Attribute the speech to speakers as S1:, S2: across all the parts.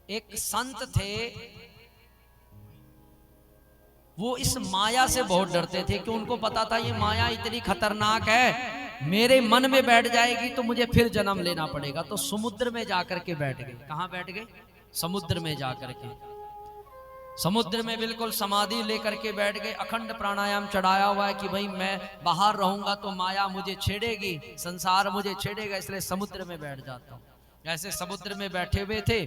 S1: एक संत थे, वो इस माया से बहुत डरते थे कि उनको पता था ये माया इतनी खतरनाक है, मेरे मन में बैठ जाएगी तो मुझे फिर जन्म लेना पड़ेगा। तो समुद्र में जाकर के बैठ गए। कहाँ बैठ गए? समुद्र में जाकर के। समुद्र में बिल्कुल समाधि लेकर के बैठ गए। अखंड प्राणायाम चढ़ाया हुआ है कि भाई मैं बाहर रहूंगा तो माया मुझे छेड़ेगी, संसार मुझे छेड़ेगा, इसलिए समुद्र में बैठ जाता हूं। ऐसे समुद्र में बैठे हुए थे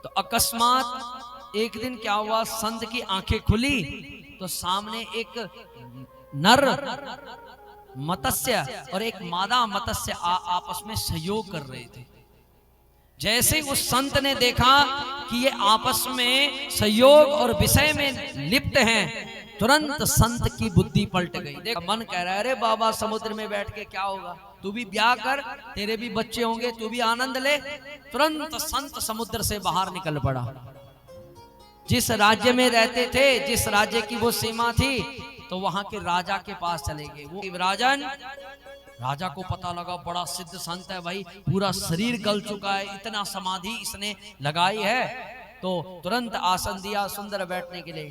S1: तो अकस्मात एक दिन क्या हुआ, संत की आंखें खुली तो सामने एक नर मत्स्य और एक मादा मत्स्य आपस में सहयोग कर रहे थे। जैसे उस संत ने देखा कि ये आपस में सहयोग और विषय में लिप्त हैं, तुरंत संत की बुद्धि पलट गई। देख, मन कह रहा है अरे बाबा समुद्र में बैठ के क्या होगा, तू भी ब्याह कर, तेरे भी बच्चे होंगे, तू भी आनंद ले। तुरंत संत समुद्र से बाहर निकल पड़ा। जिस राज्य में रहते थे, जिस राज्य की वो सीमा थी, तो वहां के राजा के पास चले गए। वो राजन, राजा को पता लगा बड़ा सिद्ध संत है भाई, पूरा शरीर गल चुका है, इतना समाधि इसने लगाई है। तो तुरंत आसन दिया सुंदर बैठने के लिए।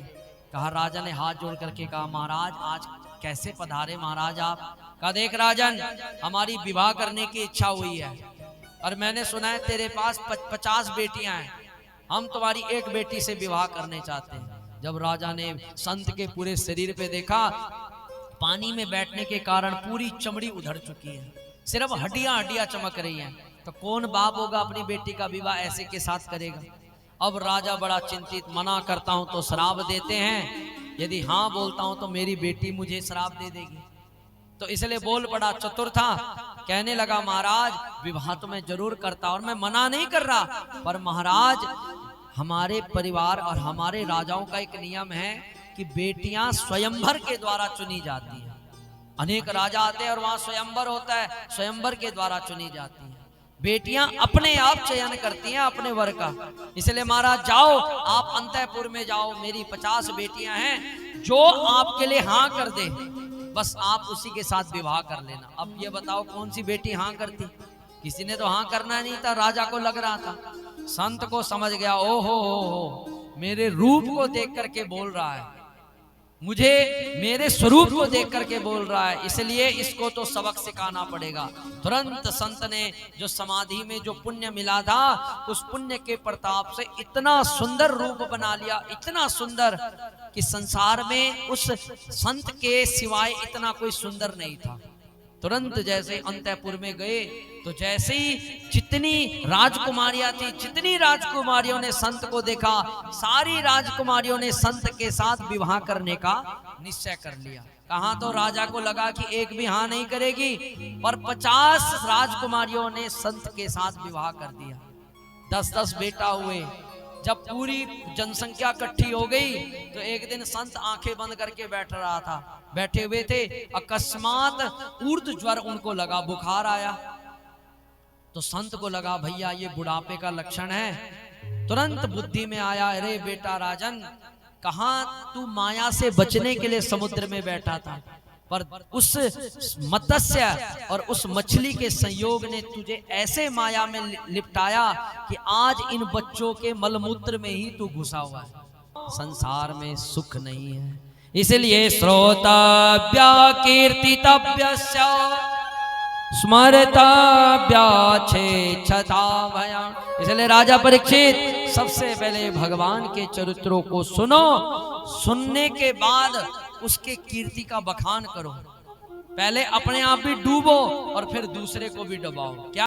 S1: कहा, राजा ने हाथ जोड़ करके कहा, महाराज आज कैसे पधारे महाराज आप? कहा, देख राजन, हमारी विवाह करने की इच्छा हुई है और मैंने सुना है तेरे पास 50 बेटियां हैं, हम तुम्हारी एक बेटी से विवाह करने चाहते हैं। जब राजा ने संत के पूरे शरीर पे देखा, पानी में बैठने के कारण पूरी चमड़ी उधड़ चुकी है, सिर्फ हड्डियां हड्डियां चमक रही हैं, तो कौन बाप होगा अपनी बेटी का विवाह ऐसे के साथ करेगा? अब राजा बड़ा चिंतित, मना करता हूं तो श्राप देते हैं, यदि हाँ बोलता हूं तो मेरी बेटी मुझे श्राप दे देगी। तो इसलिए बोल पड़ा, चतुर था, कहने लगा महाराज विवाह तो मैं जरूर करता और मैं मना नहीं कर रहा, पर महाराज हमारे परिवार और हमारे राजाओं का एक नियम है कि बेटियां स्वयंवर के द्वारा चुनी जाती है। अनेक राजा आते हैं और वहां स्वयंवर होता है, स्वयंवर के द्वारा चुनी जाती है। बेटियां अपने आप चयन करती हैं अपने वर का। इसलिए महाराज जाओ, आप अंतःपुर में जाओ, मेरी 50 बेटियां हैं, जो आपके लिए हाँ कर दे बस आप उसी के साथ विवाह कर लेना। अब ये बताओ कौन सी बेटी हाँ करती? किसी ने तो हाँ करना नहीं था, राजा को लग रहा था। संत को समझ गया, ओ हो, मेरे रूप को देख करके बोल रहा है, मुझे मेरे स्वरूप को देख करके बोल रहा है, इसलिए इसको तो सबक सिखाना पड़ेगा। तुरंत संत ने जो समाधि में जो पुण्य मिला था, उस पुण्य के प्रताप से इतना सुंदर रूप बना लिया, इतना सुंदर कि संसार में उस संत के सिवाय इतना कोई सुंदर नहीं था। तुरंत जैसे अंतःपुर में गए तो जैसे ही जितनी राजकुमारियां थी, जितनी राजकुमारियों ने संत को देखा, सारी राजकुमारियों ने संत के साथ विवाह करने का निश्चय कर लिया। कहाँ तो राजा को लगा कि एक भी हाँ नहीं करेगी, पर 50 राजकुमारियों ने संत के साथ विवाह कर दिया। 10-10 बेटा हुए। जब पूरी जनसंख्या इकट्ठी हो गई तो एक दिन संत आंखें बंद करके बैठ रहा था, बैठे हुए थे, अकस्मात ऊर्ध्व ज्वर उनको लगा, बुखार आया। तो संत को लगा भैया ये बुढ़ापे का लक्षण है। तुरंत बुद्धि में आया, अरे बेटा राजन, कहाँ तू माया से बचने के लिए समुद्र में बैठा था, पर उस मत्स्य और उस मछली के संयोग ने तुझे ऐसे माया में लिपटाया कि आज इन बच्चों के मलमूत्र में ही तू घुसा हुआ है। संसार में सुख नहीं है, इसलिए श्रोतव्य कीर्तितव्य स्मर्तव्य छेच्छता भया। इसलिए राजा परीक्षित सबसे पहले भगवान के चरित्रों को सुनो, सुनने के बाद उसके कीर्ति का बखान करो। पहले अपने आप भी डूबो और फिर दूसरे को भी डुबाओ। क्या